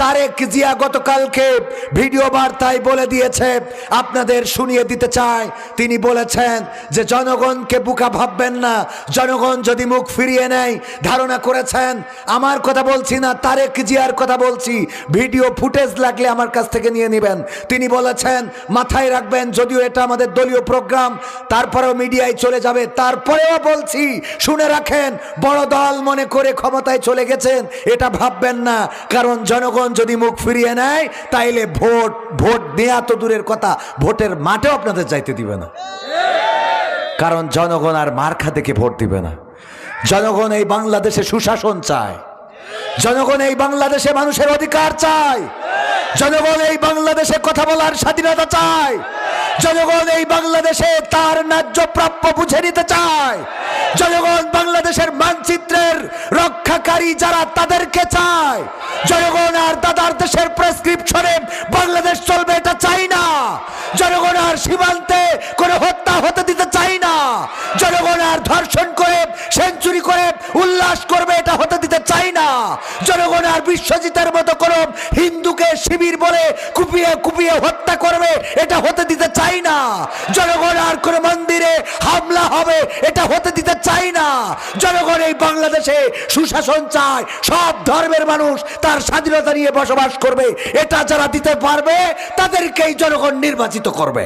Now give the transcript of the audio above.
তারেক জিয়া গতকালকে ভিডিও বার্তায় বলে দিয়েছে, আপনাদের শুনিয়ে দিতে চাই। তিনি বলেছেন যে জনগণকে বোকা ভাববেন না, জনগণ যদি মুখ ফিরিয়ে নেয়, ধারণা করেছেন, আমার কথা বলছি না, তারেক জিয়ার কথা বলছি, ভিডিও ফুটেজ লাগলে আমার কাছ থেকে নিয়ে নেবেন। তিনি বলেছেন, মাথায় রাখবেন, যদিও এটা আমাদের দলীয় প্রোগ্রাম, তারপরেও মিডিয়ায় চলে যাবে, তারপরেও বলছি শুনে রাখেন, বড় দল মনে করে ক্ষমতায় চলে গেছেন এটা ভাববেন না, কারণ জনগণ যদি মুখ ফিরিয়ে নেয় তাইলে ভোট দেয়া তো দূরের কথা, ভোটের মাঠেও আপনাদের যাইতে দিবে না। কারণ জনগণ আর মার্কা দেখে ভোট দিবে না। জনগণ এই বাংলাদেশে সুশাসন চায়, জনগণ এই বাংলাদেশে মানুষের অধিকার চায়, জনগণ এই বাংলাদেশে কথা বলার স্বাধীনতা চায়, জনগণ এই বাংলাদেশে তার ন্যায্য প্রাপ্য বুঝে নিতে চায়, জনগণ বাংলাদেশের মানচিত্রের রক্ষাকারী যারা তাদেরকে চায়। জনগণ আর দাদার দেশের প্রেসক্রিপশনে বাংলাদেশ চলবে এটা চাই না। জনগণ আর সীমান্তে কোনো হত্যা হতে দিতে চাই না। জনগণ আর ধর্ষণ করে সেঞ্চুরি করে উল্লাস করবে এটা হতে দিতে চাই না। জনগণ আর বিশ্বজিতের মতো কোনো হিন্দুকে শিবির বলে কুপিয়ে কুপিয়ে হত্যা করবে এটা হতে দিতে চাই না। জনগণ আর কোনো মন্দিরে হামলা হবে এটা হতে দিতে চাই না। জনগণ এই বাংলাদেশে সুশাসন চায়, সব ধর্মের মানুষ তার স্বাধীনতা নিয়ে বসবাস করবে, এটা যারা দিতে পারবে তাদেরকেই জনগণ নির্বাচিত করবে।